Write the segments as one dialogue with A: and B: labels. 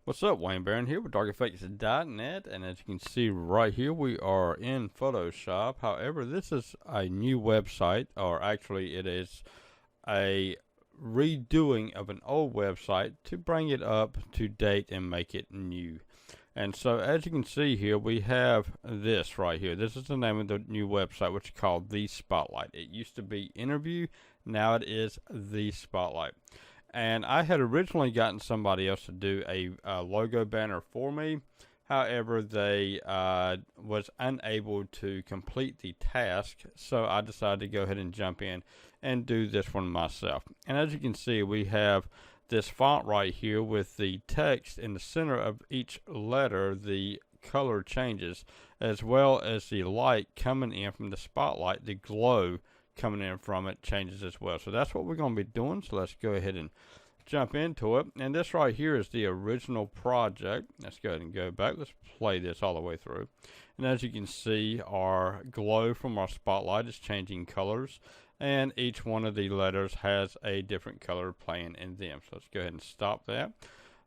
A: What's up, Wayne Barron here with darkeffects.net, and as you can see right here, we are in Photoshop. However, this is a new website, or actually it is a redoing of an old website to bring it up to date and make it new. And so as you can see here, we have this right here. This is the name of the new website, which is called The Spotlight. It used to be Interview, now it is The Spotlight. And I had originally gotten somebody else to do a logo banner for me. However, they was unable to complete the task, so I decided to go ahead and jump in and do this one myself. And as you can see, we have this font right here with the text in the center of each letter. The color changes, as well as the light coming in from the spotlight, the glow coming in from it changes as well. So that's what we're going to be doing. So let's go ahead and jump into it. And this right here is the original project. Let's go ahead and go back. Let's play this all the way through. And as you can see, our glow from our spotlight is changing colors, and each one of the letters has a different color playing in them. So let's go ahead and stop that.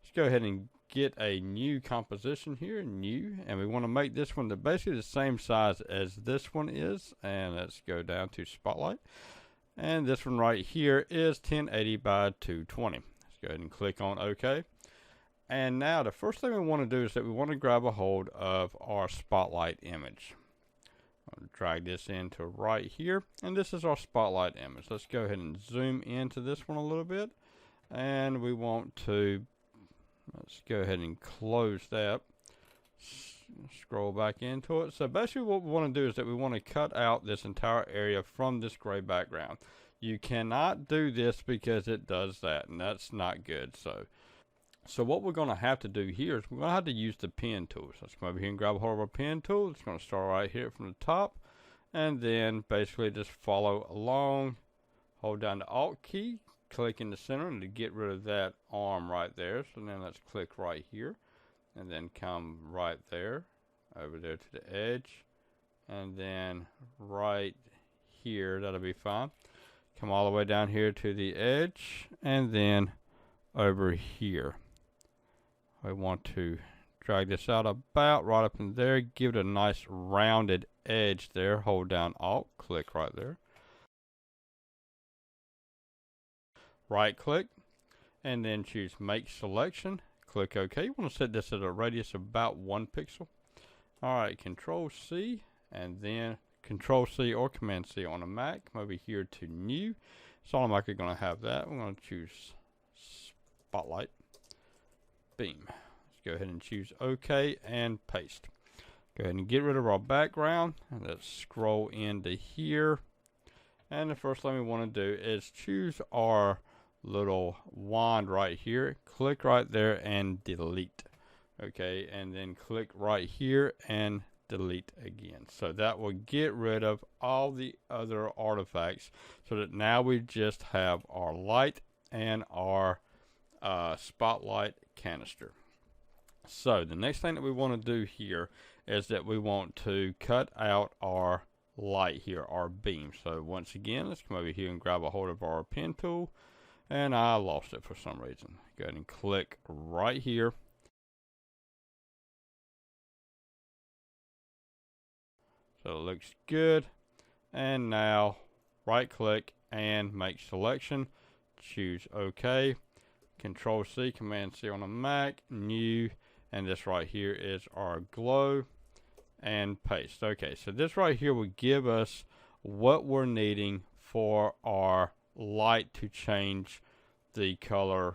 A: Let's go ahead and get a new composition here, new, and we want to make this one basically the same size as this one is. And let's go down to spotlight, and this one right here is 1080 by 220. Let's go ahead and click on OK. And now the first thing we want to do is that we want to grab a hold of our spotlight image. I'll drag this into right here, and this is our spotlight image. Let's go ahead and zoom into this one a little bit, and we want to let's go ahead and close that. Scroll back into it. So basically what we want to do is that we want to cut out this entire area from this gray background. You cannot do this because it does that, and that's not good. So what we're going to have to do here is we're going to have to use the pen tool. So let's come over here and grab a hold of our pen tool. It's going to start right here from the top, and then basically just follow along. Hold down the Alt key, click in the center, and to get rid of that arm right there. So then let's click right here, and then come right there, over there to the edge, and then right here. That'll be fine. Come all the way down here to the edge, and then over here. I want to drag this out about right up in there, give it a nice rounded edge there. Hold down Alt, click right there. Right click, and then choose Make Selection. Click OK. You want to set this at a radius of about 1 pixel. Alright, Control C, and then Control C or Command C on a Mac. Come over here to New. It's automatically going to have that. We're going to choose Spotlight. Beam. Let's go ahead and choose OK and paste. Go ahead and get rid of our background, and let's scroll into here. And the first thing we want to do is choose our little wand right here. Click right there and delete. Okay, and then click right here and delete again. So that will get rid of all the other artifacts, so that now we just have our light and our spotlight canister. So the next thing that we want to do here is that we want to cut out our light here, our beam. So once again, let's come over here and grab a hold of our pen tool, and I lost it for some reason. Go ahead and click right here. So it looks good. And now right click and make selection. Choose OK. Control C, Command C on a Mac, New, and this right here is our glow, and paste. Okay, so this right here will give us what we're needing for our light to change the color,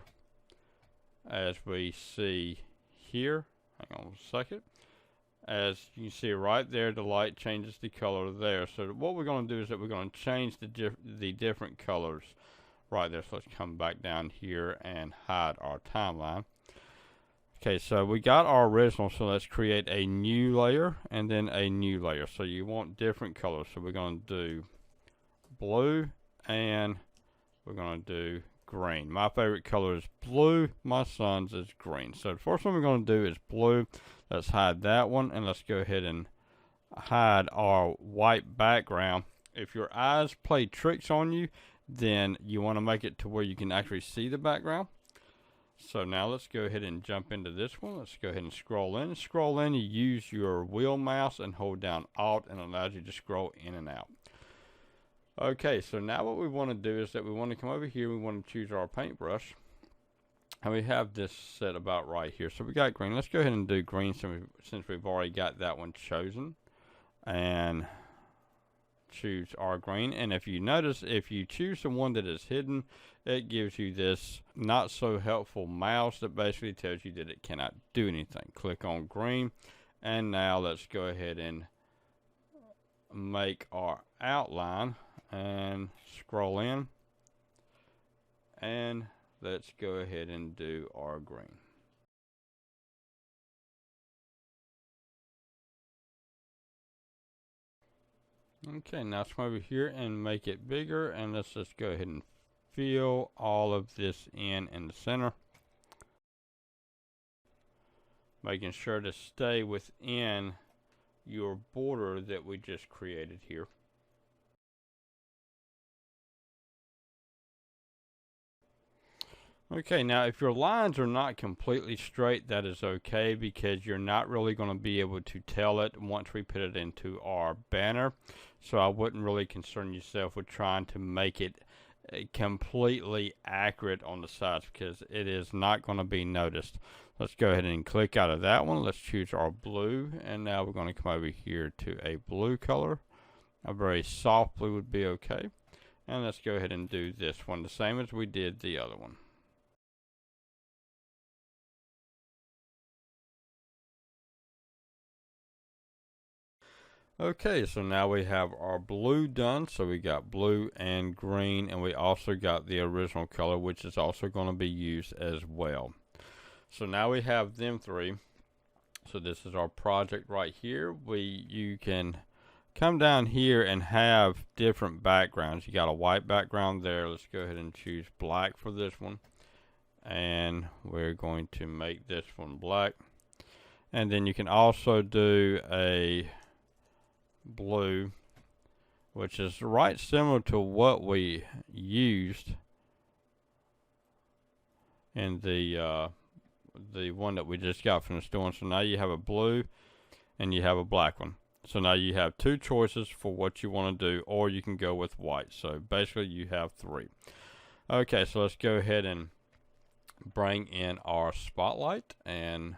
A: as we see here. Hang on a second. As you can see right there, the light changes the color there. So what we're going to do is that we're going to change the different colors right there. So let's come back down here and hide our timeline. Okay, so we got our original, so let's create a new layer and then a new layer. So you want different colors, so we're going to do blue and we're going to do green. My favorite color is blue, my son's is green. So the first one we're going to do is blue. Let's hide that one, and let's go ahead and hide our white background. If your eyes play tricks on you, then you want to make it to where you can actually see the background. So now let's go ahead and jump into this one. Let's go ahead and scroll in. Scroll in, you use your wheel mouse and hold down Alt, and it allows you to scroll in and out. Okay, so now what we want to do is that we want to come over here. We want to choose our paintbrush. And we have this set about right here. So we got green. Let's go ahead and do green since we've already got that one chosen. And choose our green. And if you notice, if you choose the one that is hidden, it gives you this not so helpful mouse that basically tells you that it cannot do anything. Click on green. And now let's go ahead and make our outline and scroll in. And let's go ahead and do our green. Okay, now let's come over here and make it bigger, and let's just go ahead and fill all of this in the center. Making sure to stay within your border that we just created here. Okay, now if your lines are not completely straight, that is okay, because you're not really going to be able to tell it once we put it into our banner. So I wouldn't really concern yourself with trying to make it completely accurate on the sides, because it is not going to be noticed. Let's go ahead and click out of that one. Let's choose our blue, and now we're going to come over here to a blue color. A very soft blue would be okay. And let's go ahead and do this one the same as we did the other one. Okay, so now we have our blue done. So we got blue and green, and we also got the original color, which is also going to be used as well. So now we have them three. So this is our project right here. You can come down here and have different backgrounds. You got a white background there. Let's go ahead and choose black for this one. And we're going to make this one black. And then you can also do a blue, which is right similar to what we used in the one that we just got from the store. So now you have a blue and you have a black one. So now you have two choices for what you want to do, or you can go with white. So basically you have three. Okay, so let's go ahead and bring in our spotlight, and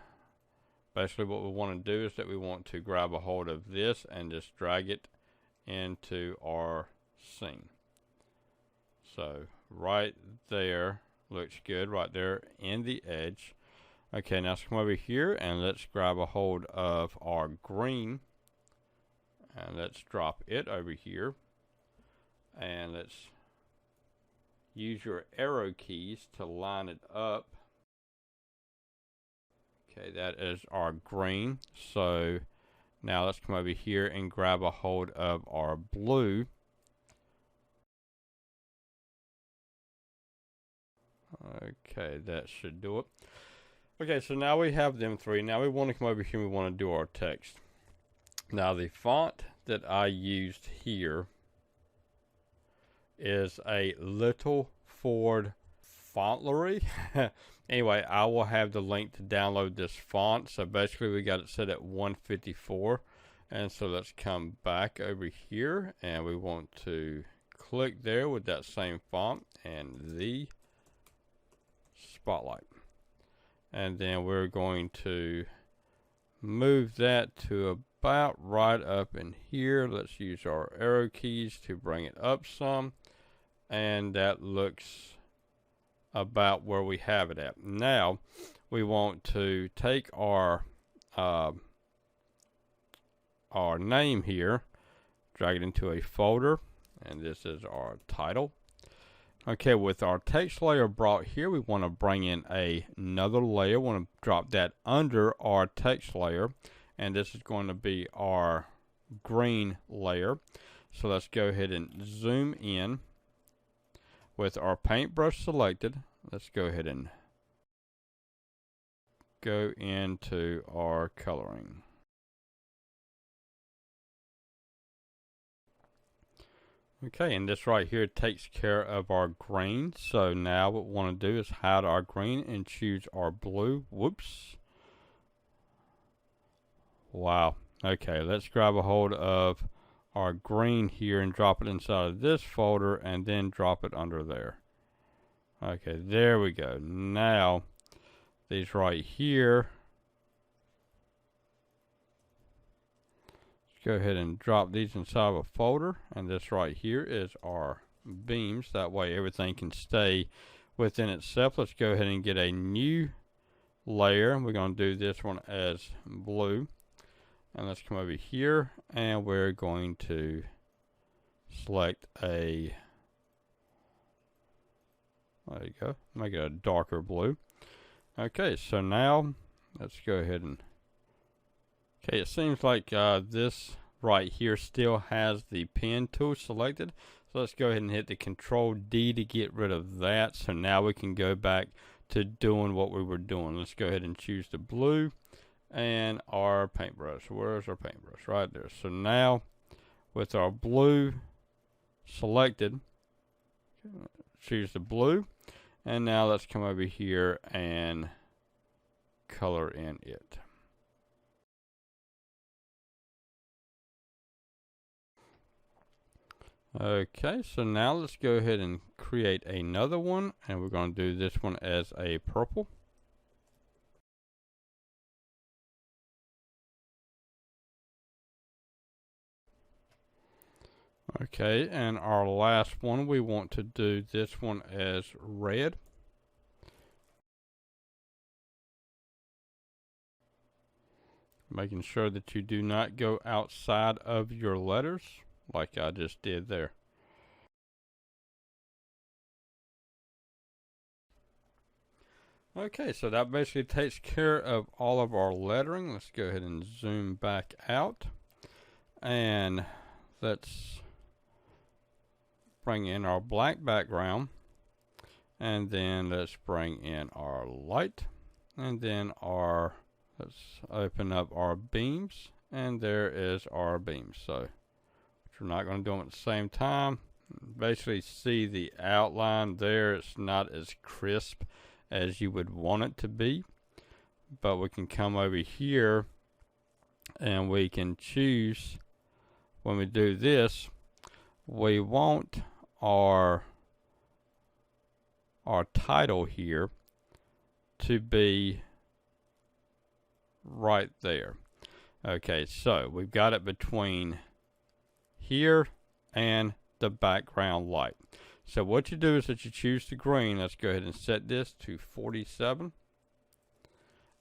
A: basically what we want to do is that we want to grab a hold of this and just drag it into our scene. So right there looks good, right there in the edge. Okay, now let's come over here and let's grab a hold of our green, and let's drop it over here, and let's use your arrow keys to line it up. Okay, that is our green. So now let's come over here and grab a hold of our blue. Okay, that should do it. Okay, so now we have them three. Now we want to come over here and we want to do our text. Now the font that I used here is a Little Ford Fontleroy. Anyway, I will have the link to download this font. So basically we got it set at 154. And so let's come back over here, and we want to click there with that same font and the spotlight. And then we're going to move that to about right up in here. Let's use our arrow keys to bring it up some. And that looks about where we have it at. Now we want to take our name here, drag it into a folder, and this is our title. Okay, with our text layer brought here, we want to bring in another layer. We want to drop that under our text layer, and this is going to be our green layer. So let's go ahead and zoom in. With our paintbrush selected, let's go ahead and go into our coloring. Okay, and this right here takes care of our green. So now what we want to do is hide our green and choose our blue. Whoops. Wow. Okay, let's grab a hold of our green here and drop it inside of this folder and then drop it under there. Okay, there we go. Now, these right here, let's go ahead and drop these inside of a folder, and this right here is our beams. That way everything can stay within itself. Let's go ahead and get a new layer. We're going to do this one as blue. And let's come over here and we're going to select a, there you go, make it a darker blue. Okay, so now let's go ahead and, okay, it seems like this right here still has the pen tool selected. So let's go ahead and hit the Control D to get rid of that. So now we can go back to doing what we were doing. Let's go ahead and choose the blue and our paintbrush. Where's our paintbrush? Right there. So now with our blue selected, choose the blue, and now let's come over here and color in it. Okay, so now let's go ahead and create another one, and we're going to do this one as a purple. Okay, and our last one, we want to do this one as red. Making sure that you do not go outside of your letters like I just did there. Okay, so that basically takes care of all of our lettering. Let's go ahead and zoom back out. And let's bring in our black background, and then let's bring in our light, and then let's open up our beams, and there is our beams. So we're not going to do them at the same time. Basically see the outline there. It's not as crisp as you would want it to be, but we can come over here and we can choose, when we do this, we want our title here to be right there. Okay, so we've got it between here and the background light. So what you do is that you choose the green. Let's go ahead and set this to 47.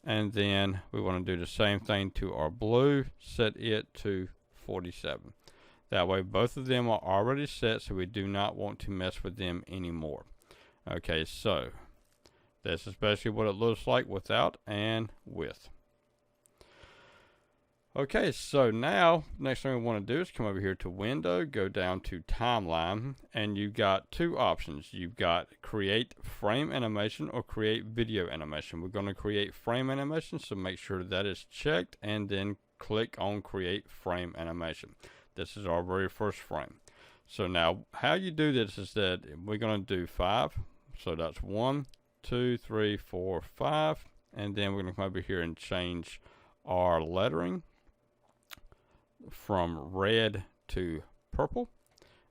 A: And then we want to do the same thing to our blue, set it to 47. That way both of them are already set, so we do not want to mess with them anymore. Okay, so this is basically what it looks like without and with. Okay, so now next thing we want to do is come over here to Window, go down to Timeline, and you've got two options. You've got Create Frame Animation or Create Video Animation. We're going to create frame animation, so make sure that is checked, and then click on Create Frame Animation. This is our very first frame. So now how you do this is that we're going to do 5. So that's 1, 2, 3, 4, 5. And then we're going to come over here and change our lettering from red to purple.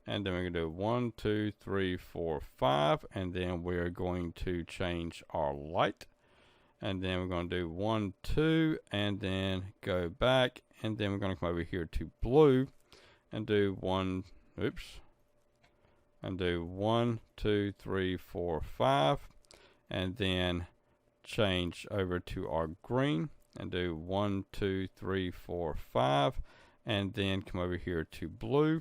A: And then we're going to do 1, 2, 3, 4, 5. And then we're going to change our light. And then we're going to do 1, 2, and then go back. And then we're going to come over here to blue and do 1, and do 1, 2, 3, 4, 5, and then change over to our green and do 1, 2, 3, 4, 5, and then come over here to blue,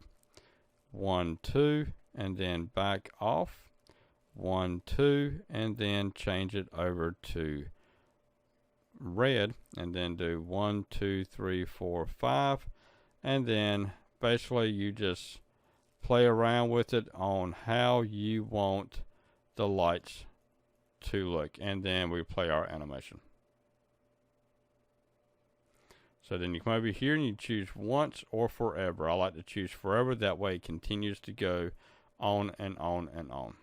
A: 1, 2, and then back off, 1, 2, and then change it over to red, and then do 1, 2, 3, 4, 5, and then basically you just play around with it on how you want the lights to look, and then we play our animation. So then you come over here and you choose once or forever. I like to choose forever. That way it continues to go on and on and on.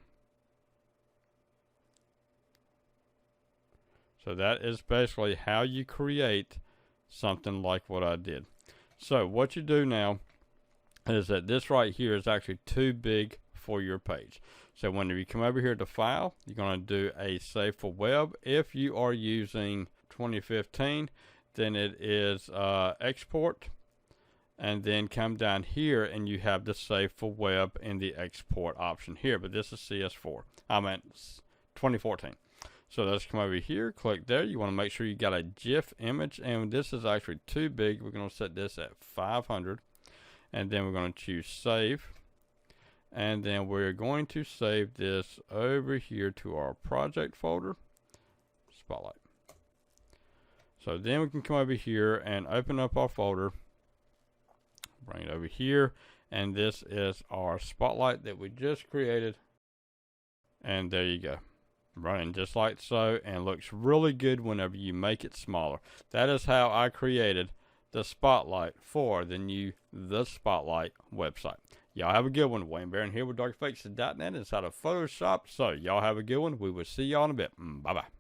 A: So that is basically how you create something like what I did. So what you do now is that this right here is actually too big for your page. So when you come over here to File, you're going to do a Save for Web. If you are using 2015, then it is Export, and then come down here and you have the Save for Web in the Export option here, but this is CS4. I meant 2014. So let's come over here, click there. You want to make sure you got a GIF image, and this is actually too big. We're going to set this at 500, and then we're going to choose Save, and then we're going to save this over here to our project folder, Spotlight. So then we can come over here and open up our folder, bring it over here, and this is our Spotlight that we just created, and there you go. Running just like so, and looks really good whenever you make it smaller. That is how I created the Spotlight for the new The Spotlight website. Y'all have a good one. Wayne Barron here with DarkEffects.net inside of Photoshop. So y'all have a good one. We will see y'all in a bit. Bye-bye.